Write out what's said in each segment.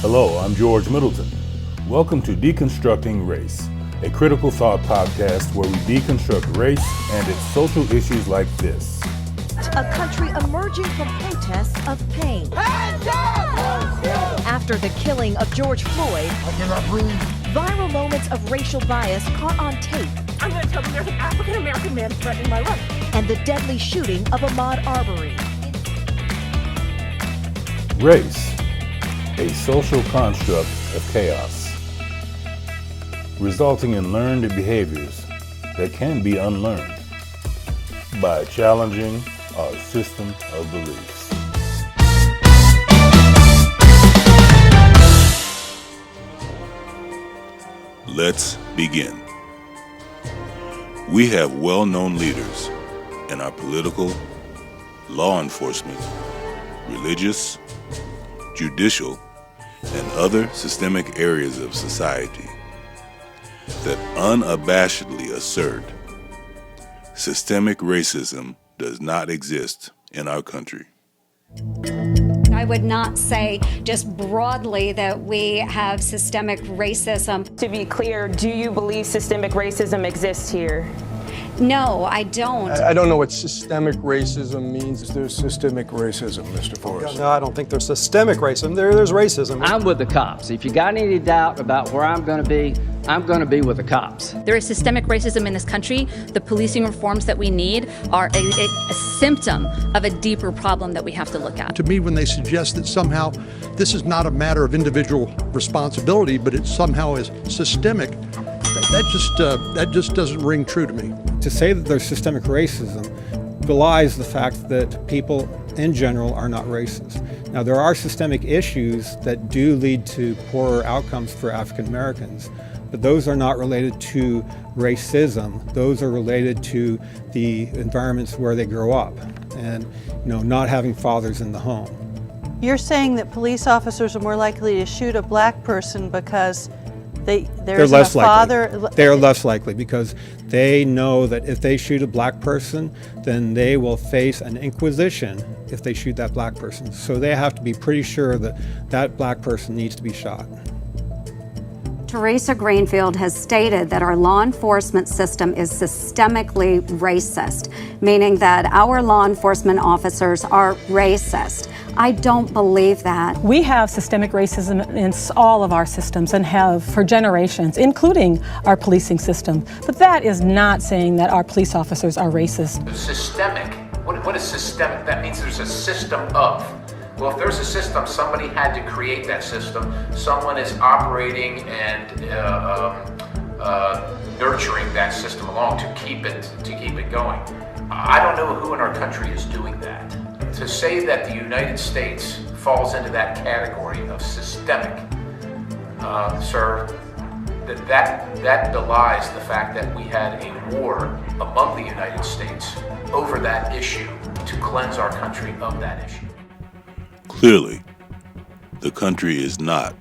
Hello, I'm George Middleton. Welcome to Deconstructing Race, a critical thought podcast where we deconstruct race and its social issues like this. A country emerging from protests of pain. After the killing of George Floyd, I cannot breathe. Viral moments of racial bias caught on tape. I'm going to tell them there's an African-American man threatening my life. And the deadly shooting of Ahmaud Arbery. Race, a social construct of chaos, resulting in learned behaviors that can be unlearned by challenging our system of beliefs. Let's begin. We have well-known leaders in our political, law enforcement, religious, judicial, and other systemic areas of society that unabashedly assert systemic racism does not exist in our country. I would not say just broadly that we have systemic racism. To be clear, do you believe systemic racism exists here? No, I don't. I don't know what systemic racism means. There's systemic racism, Mr. Forrest. No, I don't think there's systemic racism. There's racism. I'm with the cops. If you got any doubt about where I'm going to be, I'm going to be with the cops. There is systemic racism in this country. The policing reforms that we need are a symptom of a deeper problem that we have to look at. To me, when they suggest that somehow this is not a matter of individual responsibility, but it somehow is systemic, that just doesn't ring true to me. To say that there's systemic racism belies the fact that people in general are not racist. Now, there are systemic issues that do lead to poorer outcomes for African Americans, but those are not related to racism. Those are related to the environments where they grow up and, not having fathers in the home. You're saying that police officers are more likely to shoot a black person because They're less likely. They are less likely because they know that if they shoot a black person, then they will face an inquisition if they shoot that black person. So they have to be pretty sure that that black person needs to be shot. Teresa Greenfield has stated that our law enforcement system is systemically racist, meaning that our law enforcement officers are racist. I don't believe that. We have systemic racism in all of our systems and have for generations, including our policing system. But that is not saying that our police officers are racist. Systemic, what is systemic? That means there's a system of. Well, if there's a system, somebody had to create that system. Someone is operating and nurturing that system along to keep it going. I don't know who in our country is doing that. To say that the United States falls into that category of systemic, sir, that belies the fact that we had a war among the United States over that issue to cleanse our country of that issue. Clearly, the country is not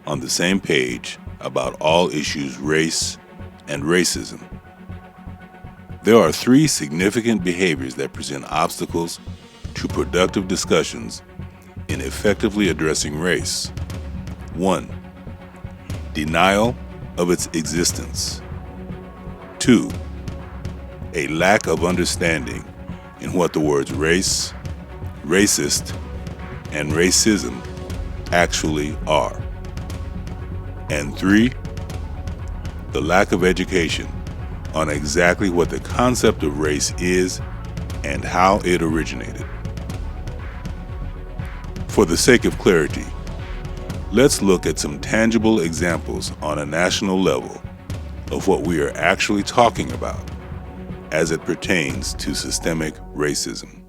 on the same page about all issues race and racism. There are three significant behaviors that present obstacles to productive discussions in effectively addressing race. 1. Denial of its existence. 2. A lack of understanding in what the words race, racist, and racism actually are. And 3. The lack of education on exactly what the concept of race is and how it originated. For the sake of clarity, let's look at some tangible examples on a national level of what we are actually talking about as it pertains to systemic racism.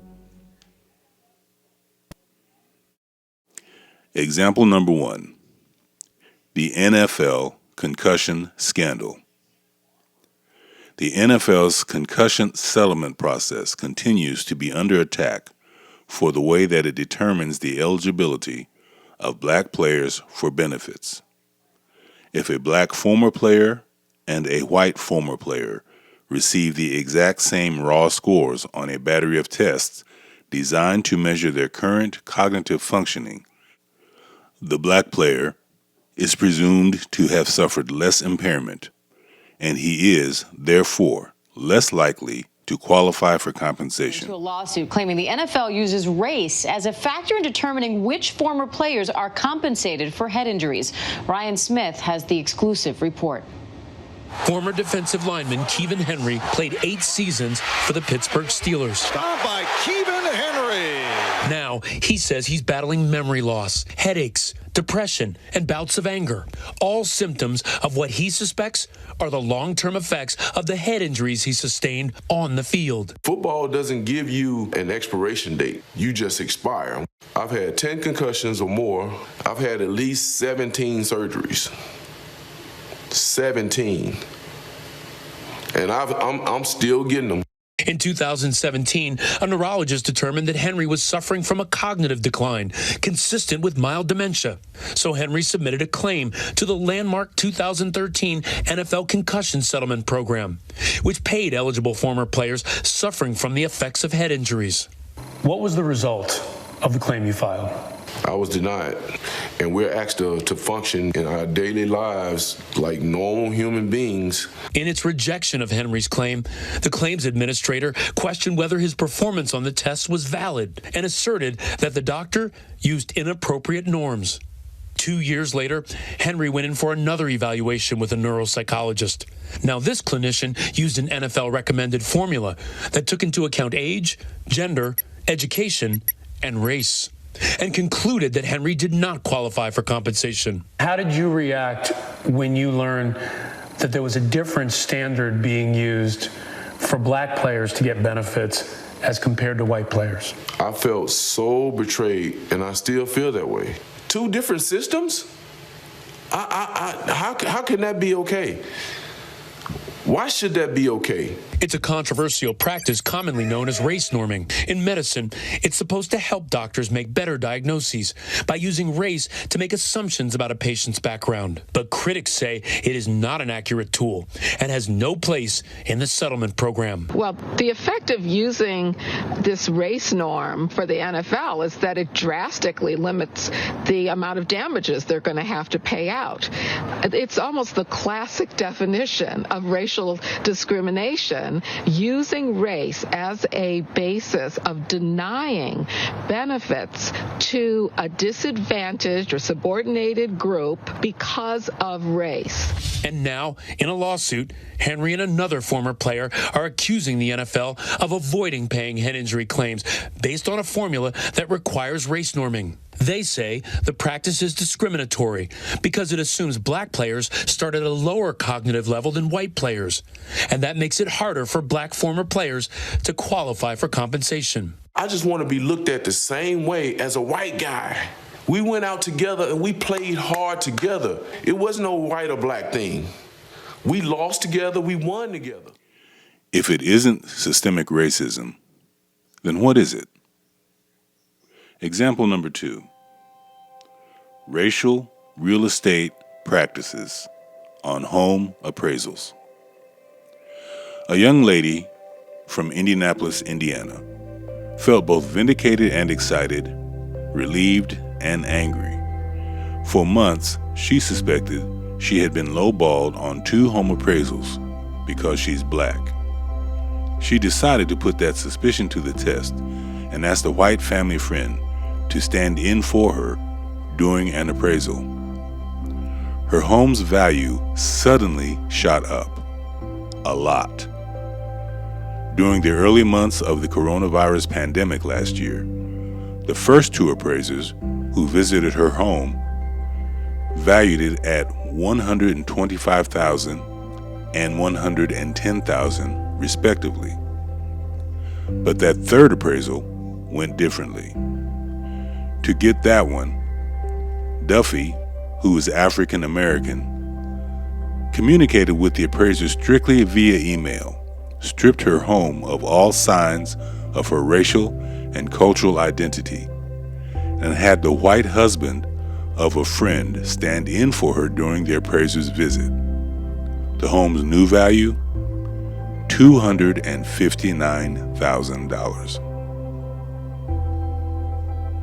Example number 1, the NFL concussion scandal. The NFL's concussion settlement process continues to be under attack for the way that it determines the eligibility of black players for benefits. If a black former player and a white former player receive the exact same raw scores on a battery of tests designed to measure their current cognitive functioning, The black player is presumed to have suffered less impairment, and he is, therefore, less likely to qualify for compensation. To a lawsuit claiming the NFL uses race as a factor in determining which former players are compensated for head injuries. Ryan Smith has the exclusive report. Former defensive lineman Kevin Henry played 8 seasons for the Pittsburgh Steelers. Stop by Kevin Henry. Now, he says he's battling memory loss, headaches, depression, and bouts of anger. All symptoms of what he suspects are the long-term effects of the head injuries he sustained on the field. Football doesn't give you an expiration date. You just expire. I've had 10 concussions or more. I've had at least 17 surgeries. 17. And I'm still getting them. In 2017, a neurologist determined that Henry was suffering from a cognitive decline consistent with mild dementia. So Henry submitted a claim to the landmark 2013 NFL concussion settlement program, which paid eligible former players suffering from the effects of head injuries. What was the result of the claim you filed? I was denied, and we're asked to function in our daily lives like normal human beings. In its rejection of Henry's claim, the claims administrator questioned whether his performance on the test was valid and asserted that the doctor used inappropriate norms. 2 years later, Henry went in for another evaluation with a neuropsychologist. Now, this clinician used an NFL-recommended formula that took into account age, gender, education, and race, and concluded that Henry did not qualify for compensation. How did you react when you learned that there was a different standard being used for black players to get benefits as compared to white players? I felt so betrayed, and I still feel that way. 2 different systems? How can that be okay? Why should that be okay? It's a controversial practice commonly known as race norming. In medicine, it's supposed to help doctors make better diagnoses by using race to make assumptions about a patient's background. But critics say it is not an accurate tool and has no place in the settlement program. Well, the effect of using this race norm for the NFL is that it drastically limits the amount of damages they're going to have to pay out. It's almost the classic definition of racial discrimination, using race as a basis of denying benefits to a disadvantaged or subordinated group because of race. And now, in a lawsuit, Henry and another former player are accusing the NFL of avoiding paying head injury claims based on a formula that requires race norming. They say the practice is discriminatory because it assumes black players start at a lower cognitive level than white players, and that makes it harder for black former players to qualify for compensation. I just want to be looked at the same way as a white guy. We went out together and we played hard together. It wasn't no white or black thing. We lost together, we won together. If it isn't systemic racism, then what is it? Example number 2. Racial real estate practices on home appraisals. A young lady from Indianapolis, Indiana, felt both vindicated and excited, relieved and angry. For months, she suspected she had been lowballed on 2 home appraisals because she's black. She decided to put that suspicion to the test and asked a white family friend to stand in for her during an appraisal. Her home's value suddenly shot up. A lot. During the early months of the coronavirus pandemic last year, the first 2 appraisers who visited her home valued it at $125,000 and $110,000 respectively. But that third appraisal went differently. To get that one, Duffy, who is African American, communicated with the appraiser strictly via email, stripped her home of all signs of her racial and cultural identity, and had the white husband of a friend stand in for her during the appraiser's visit. The home's new value, $259,000.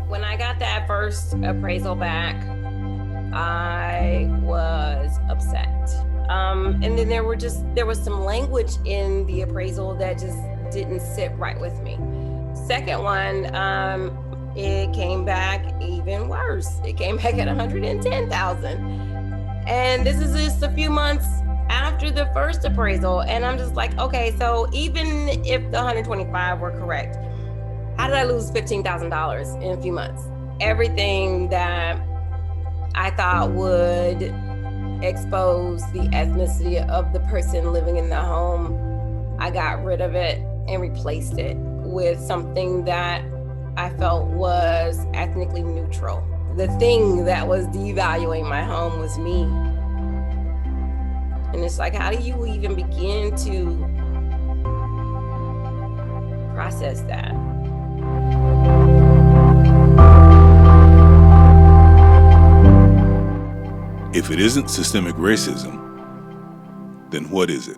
When I got that first appraisal back, I was upset. And then there was some language in the appraisal that just didn't sit right with me. Second one, it came back even worse. It came back at $110,000. And this is just a few months after the first appraisal. And I'm just like, okay, so even if the 125 were correct, how did I lose $15,000 in a few months? Everything that I thought would expose the ethnicity of the person living in the home, I got rid of it and replaced it with something that I felt was ethnically neutral. The thing that was devaluing my home was me. And it's like, how do you even begin to process that? If it isn't systemic racism, then what is it?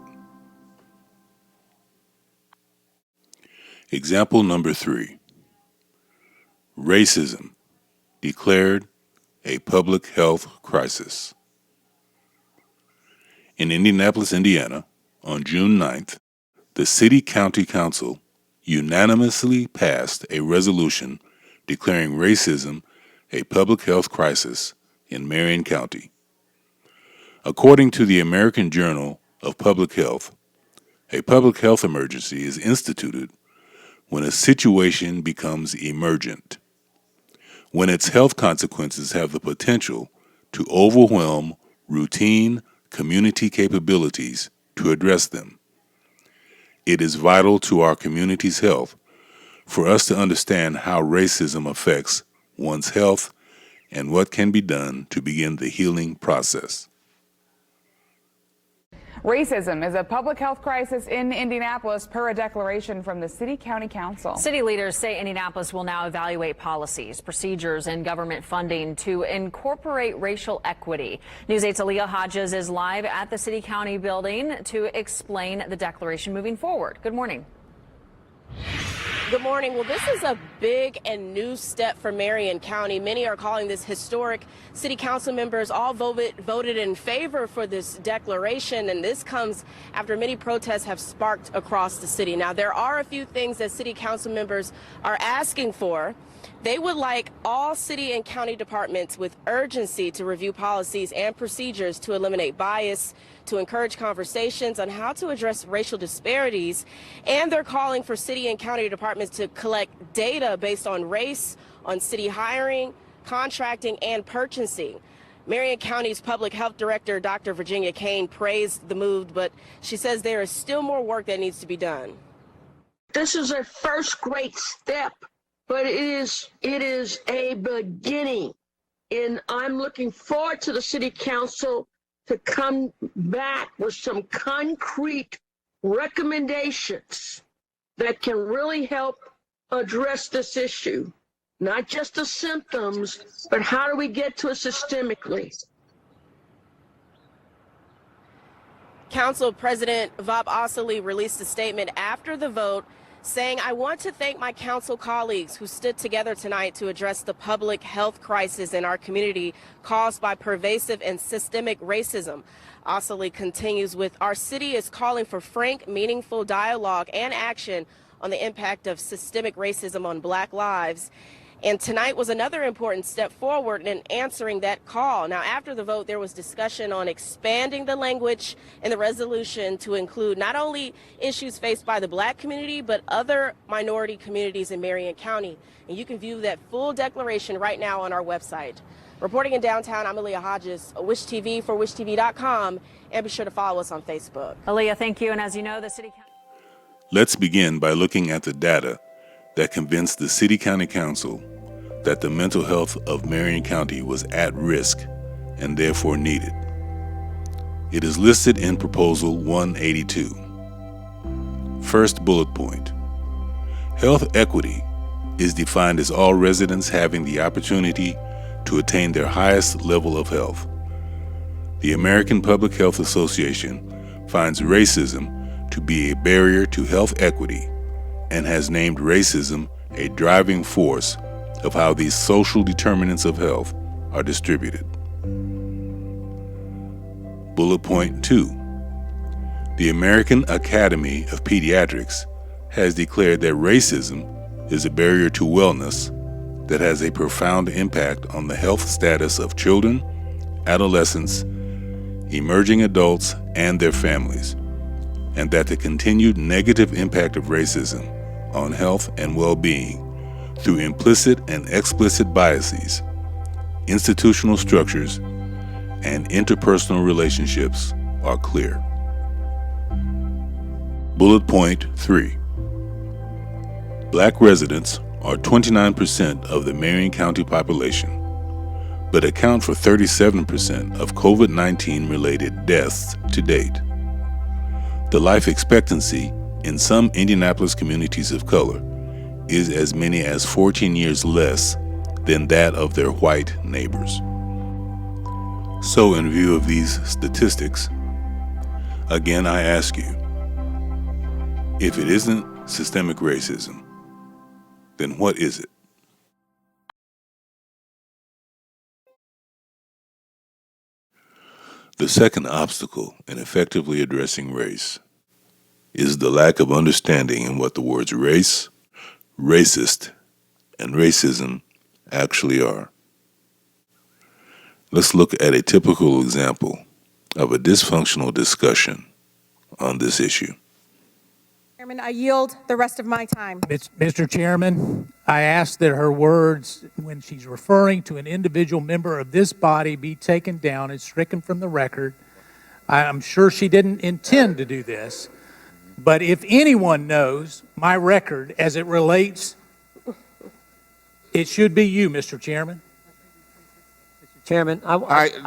Example number 3. Racism declared a public health crisis. In Indianapolis, Indiana, on June 9th, the City-County Council unanimously passed a resolution declaring racism a public health crisis in Marion County. According to the American Journal of Public Health, a public health emergency is instituted when a situation becomes emergent, when its health consequences have the potential to overwhelm routine community capabilities to address them. It is vital to our community's health for us to understand how racism affects one's health and what can be done to begin the healing process. Racism is a public health crisis in Indianapolis per a declaration from the City-County Council. City leaders say Indianapolis will now evaluate policies, procedures, and government funding to incorporate racial equity. News 8's Aaliyah Hodges is live at the City-County building to explain the declaration moving forward. Good morning. Good morning. Well, this is a big and new step for Marion County. Many are calling this historic. City council members all voted in favor for this declaration, and this comes after many protests have sparked across the city. Now, there are a few things that city council members are asking for. They would like all city and county departments with urgency to review policies and procedures to eliminate bias, to encourage conversations on how to address racial disparities, and they're calling for city and county departments to collect data based on race, on city hiring, contracting, and purchasing. Marion County's Public Health Director, Dr. Virginia Kane, praised the move, but she says there is still more work that needs to be done. This is a first great step, but it is a beginning. And I'm looking forward to the City Council to come back with some concrete recommendations that can really help address this issue. Not just the symptoms, but how do we get to it systemically? Council President Bob Ossoly released a statement after the vote saying, "I want to thank my council colleagues who stood together tonight to address the public health crisis in our community caused by pervasive and systemic racism." Ossoly continues with, "Our city is calling for frank, meaningful dialogue and action on the impact of systemic racism on Black lives." And tonight was another important step forward in answering that call. Now, after the vote, there was discussion on expanding the language in the resolution to include not only issues faced by the Black community, but other minority communities in Marion County. And you can view that full declaration right now on our website. Reporting in downtown, I'm Aaliyah Hodges, Wish TV for WishTV.com, and be sure to follow us on Facebook. Aaliyah, thank you. And as you know, the City Council... Let's begin by looking at the data that convinced the City-County Council that the mental health of Marion County was at risk and therefore needed. It is listed in Proposal 182. First bullet point. Health equity is defined as all residents having the opportunity to attain their highest level of health. The American Public Health Association finds racism to be a barrier to health equity and has named racism a driving force of how these social determinants of health are distributed. Bullet point 2. The American Academy of Pediatrics has declared that racism is a barrier to wellness that has a profound impact on the health status of children, adolescents, emerging adults, and their families, and that the continued negative impact of racism on health and well-being through implicit and explicit biases, institutional structures, and interpersonal relationships are clear. Bullet point 3. Black residents are 29% of the Marion County population, but account for 37% of COVID-19 related deaths to date. The life expectancy in some Indianapolis communities of color is as many as 14 years less than that of their white neighbors. So, in view of these statistics, again I ask you, if it isn't systemic racism, then what is it? The second obstacle in effectively addressing race is the lack of understanding in what the words race, racist, and racism actually are. Let's look at a typical example of a dysfunctional discussion on this issue. Chairman, I yield the rest of my time. Mr. Chairman, I ask that her words, when she's referring to an individual member of this body, be taken down and stricken from the record. I'm sure she didn't intend to do this, but if anyone knows my record as it relates, it should be you, Mr. Chairman. Mr. Chairman, I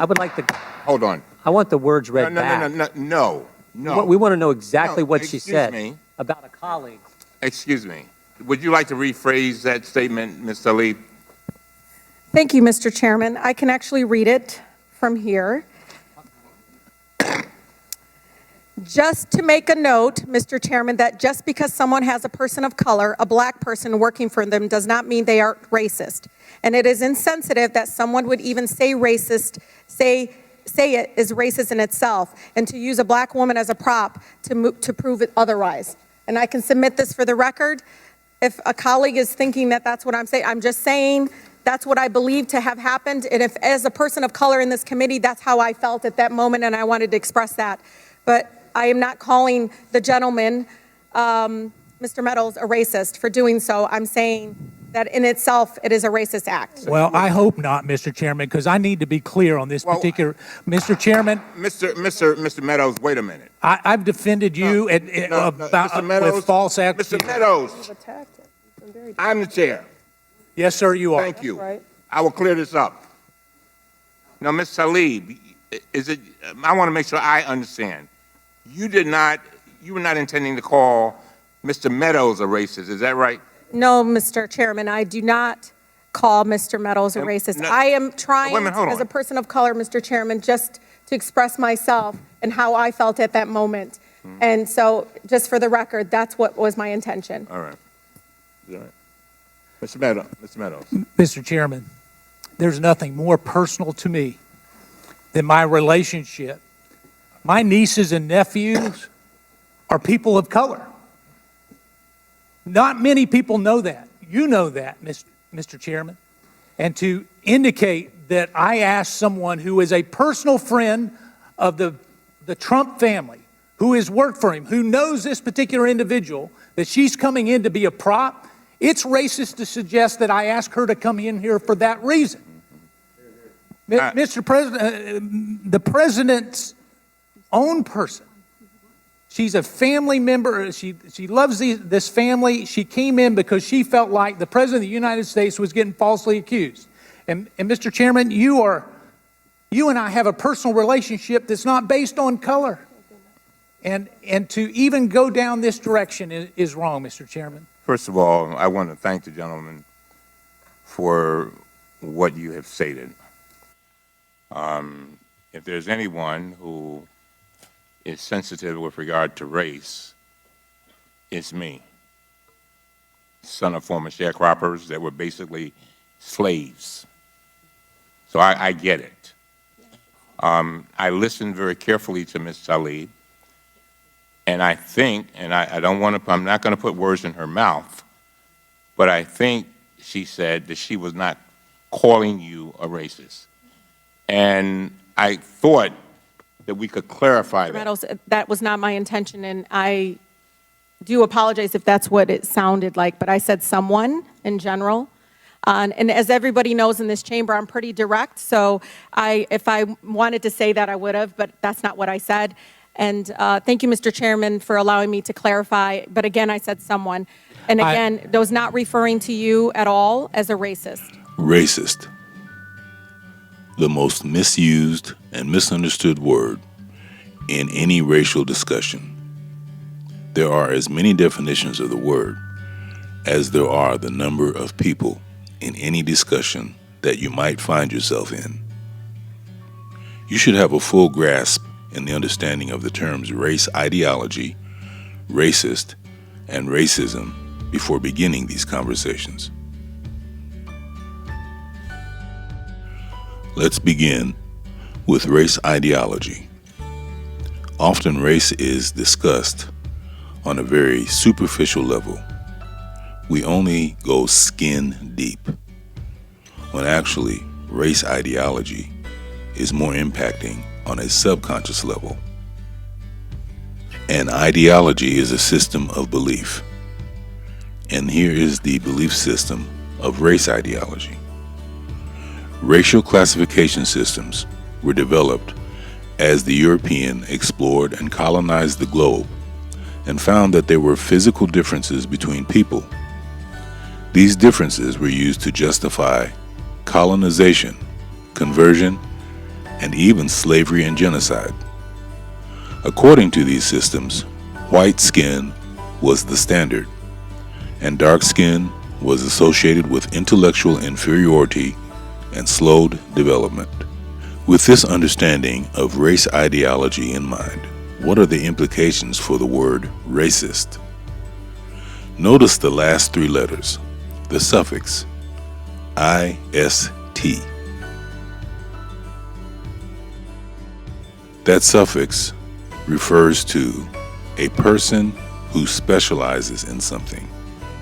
would like to... Hold on. I want the words read back. No. We want to know exactly what she said me. about a colleague. Excuse me. Would you like to rephrase that statement, Ms. Tlaib? Thank you, Mr. Chairman. I can actually read it from here. Just to make a note, Mr. Chairman, that just because someone has a person of color, a black person working for them, does not mean they are racist. And it is insensitive that someone would even say racist, say it is racist in itself, and to use a black woman as a prop to prove it otherwise. And I can submit this for the record. If a colleague is thinking that that's what I'm saying, I'm just saying that's what I believe to have happened. And if, as a person of color in this committee, that's how I felt at that moment, and I wanted to express that. But I am not calling the gentleman, Mr. Meadows, a racist for doing so. I'm saying that in itself, it is a racist act. Well, I hope not, Mr. Chairman, because I need to be clear on this particular... Mr. Chairman... Mr. Meadows, wait a minute. I've defended you with false accusations. Mr. Meadows, I'm the chair. Yes, sir, you are. Thank you. Right. I will clear this up. Now, Ms. Tlaib, I want to make sure I understand. You were not intending to call Mr. Meadows a racist, is that right? No, Mr. Chairman, I do not call Mr. Meadows a racist. No, I am trying, hold as on. a person of color, Mr. Chairman, just to express myself and how I felt at that moment. And so, just for the record, that's what was my intention. All right. All right. Mr. Meadows. Mr. Chairman, there's nothing more personal to me than my relationship. My nieces and nephews are people of color. Not many people know that. You know that, Mr. Chairman. And to indicate that I asked someone who is a personal friend of the Trump family, who has worked for him, who knows this particular individual, that she's coming in to be a prop, it's racist to suggest that I asked her to come in here for that reason. Mr. President, the president's own person, she's a family member. She loves this family. She came in because she felt like the President of the United States was getting falsely accused. And Mr. Chairman, you and I have a personal relationship that's not based on color. And to even go down this direction is wrong, Mr. Chairman. First of all, I want to thank the gentleman for what you have stated. If there's anyone who is sensitive with regard to race, it's me. Son of former sharecroppers that were basically slaves. So I get it. I listened very carefully to Ms. Salih, and I think, and I don't want to, I'm not going to put words in her mouth, but I think she said that she was not calling you a racist. And I thought that we could clarify Mr. that. Meadows, that was not my intention, and I do apologize if that's what it sounded like, but I said someone in general. And as everybody knows in this chamber, I'm pretty direct, so if I wanted to say that, I would have, but that's not what I said. And thank you, Mr. Chairman, for allowing me to clarify, but again, I said someone. And again, I was not referring to you at all as a racist. Racist. The most misused and misunderstood word in any racial discussion. There are as many definitions of the word as there are the number of people in any discussion that you might find yourself in. You should have a full grasp in the understanding of the terms race ideology, racist, and racism before beginning these conversations. Let's begin with race ideology. Often race is discussed on a very superficial level. We only go skin deep, when actually race ideology is more impacting on a subconscious level. An ideology is a system of belief, and here is the belief system of race ideology. Racial classification systems were developed as the European explored and colonized the globe and found that there were physical differences between people. These differences were used to justify colonization, conversion, and even slavery and genocide. According to these systems, white skin was the standard, and dark skin was associated with intellectual inferiority and slowed development. With this understanding of race ideology in mind, what are the implications for the word racist? Notice the last three letters, the suffix ist. That suffix refers to a person who specializes in something.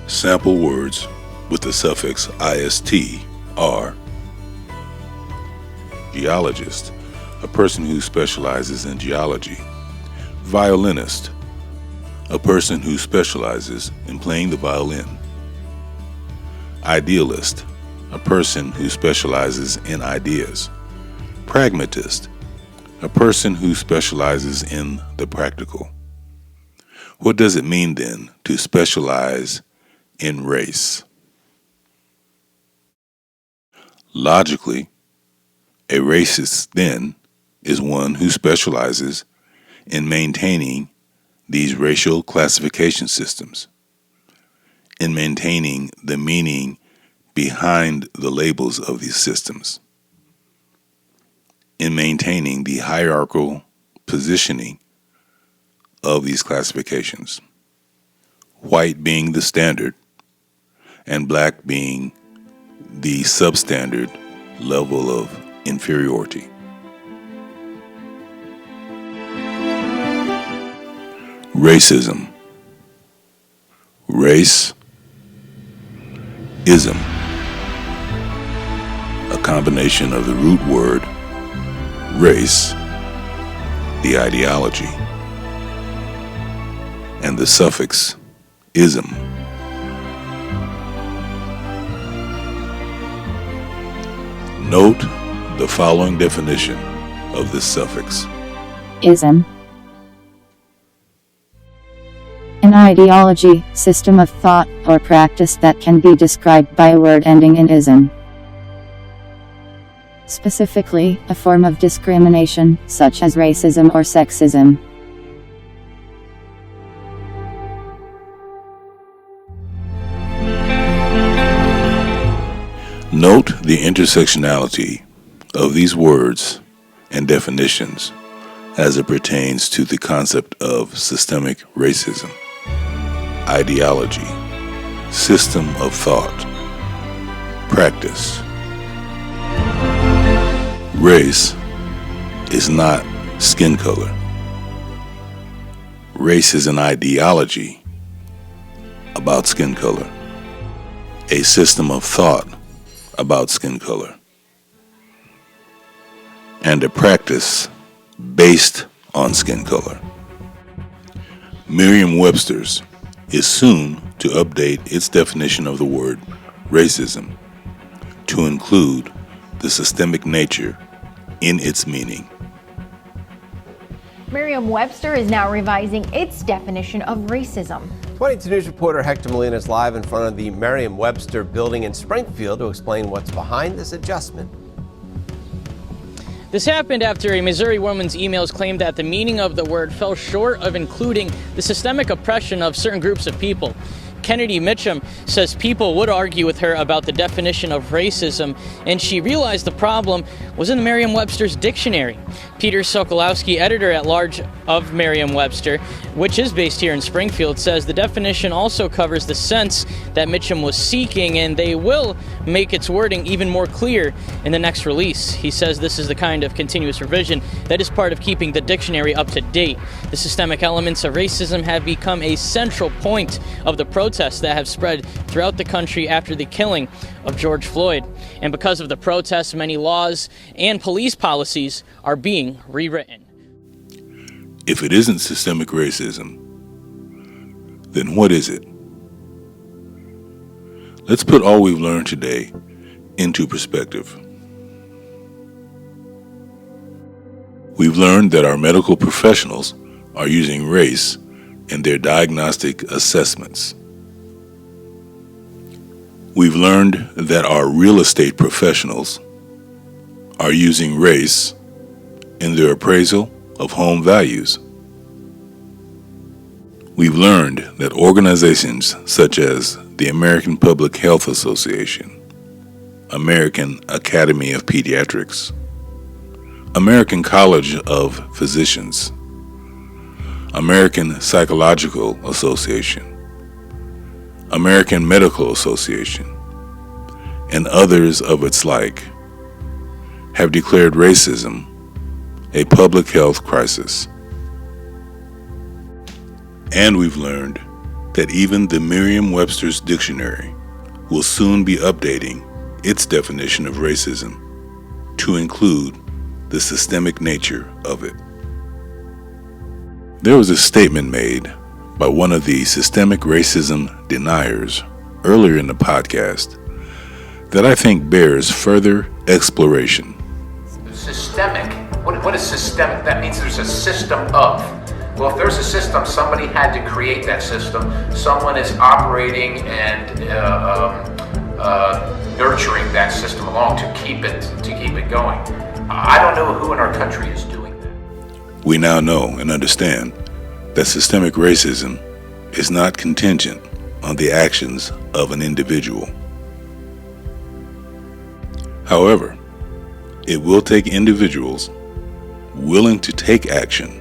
Sample words with the suffix ist are geologist, a person who specializes in geology; violinist, a person who specializes in playing the violin; idealist, a person who specializes in ideas; pragmatist, a person who specializes in the practical. What does it mean then to specialize in race? Logically, a racist then is one who specializes in maintaining these racial classification systems, in maintaining the meaning behind the labels of these systems, in maintaining the hierarchical positioning of these classifications, white being the standard and black being the substandard level of inferiority. Racism. Race, ism, a combination of the root word race, the ideology, and the suffix ism. Note the following definition of this suffix. Ism. An ideology, system of thought, or practice that can be described by a word ending in ism. Specifically, a form of discrimination, such as racism or sexism. Note the intersectionality of these words and definitions as it pertains to the concept of systemic racism, ideology, system of thought, practice. Race is not skin color. Race is an ideology about skin color, a system of thought about skin color, and a practice based on skin color. Merriam-Webster's is soon to update its definition of the word racism to include the systemic nature in its meaning. Merriam-Webster is now revising its definition of racism. 22 News reporter Hector Molina is live in front of the Merriam-Webster building in Springfield to explain what's behind this adjustment. This happened after a Missouri woman's emails claimed that the meaning of the word fell short of including the systemic oppression of certain groups of people. Kennedy Mitchum says people would argue with her about the definition of racism, and she realized the problem was in the Merriam-Webster's dictionary. Peter Sokolowski, editor-at-large of Merriam-Webster, which is based here in Springfield, says the definition also covers the sense that Mitchum was seeking, and they will make its wording even more clear in the next release. He says this is the kind of continuous revision that is part of keeping the dictionary up to date. The systemic elements of racism have become a central point of the protests that have spread throughout the country after the killing of George Floyd. And because of the protests, many laws and police policies are being rewritten. If it isn't systemic racism, then what is it? Let's put all we've learned today into perspective. We've learned that our medical professionals are using race in their diagnostic assessments. We've learned that our real estate professionals are using race in their appraisal of home values. We've learned that organizations such as the American Public Health Association, American Academy of Pediatrics, American College of Physicians, American Psychological Association, American Medical Association, and others of its like have declared racism a public health crisis. And we've learned that even the Merriam-Webster's dictionary will soon be updating its definition of racism to include the systemic nature of it. There was a statement made by one of the systemic racism deniers earlier in the podcast that I think bears further exploration. Systemic? What is systemic? That means there's a system of. Well, if there's a system, somebody had to create that system. Someone is operating and nurturing that system along to keep it going. I don't know who in our country is doing that. We now know and understand that systemic racism is not contingent on the actions of an individual. However, it will take individuals willing to take action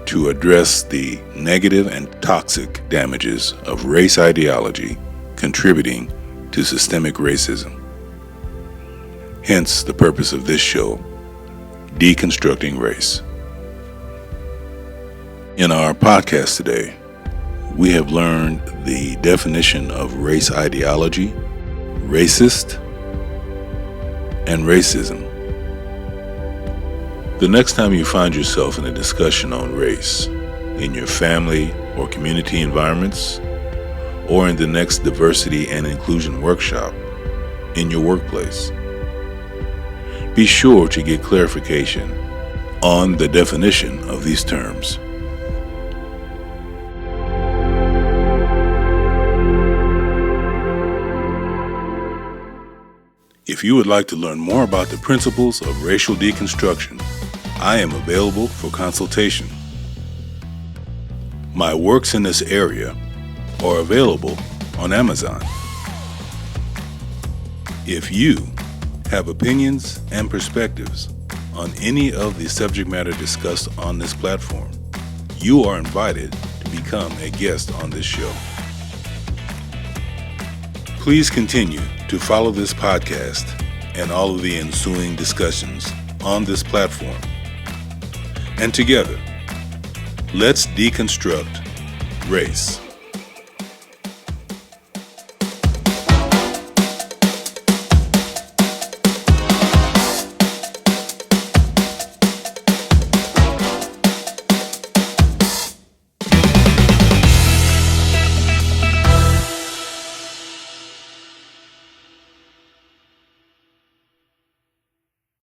to address the negative and toxic damages of race ideology contributing to systemic racism. Hence the purpose of this show, Deconstructing Race. In our podcast today, we have learned the definition of race ideology, racist, and racism. The next time you find yourself in a discussion on race, in your family or community environments, or in the next diversity and inclusion workshop in your workplace, be sure to get clarification on the definition of these terms. If you would like to learn more about the principles of racial deconstruction, I am available for consultation. My works in this area are available on Amazon. If you have opinions and perspectives on any of the subject matter discussed on this platform, you are invited to become a guest on this show. Please continue to follow this podcast and all of the ensuing discussions on this platform. And together, let's deconstruct race.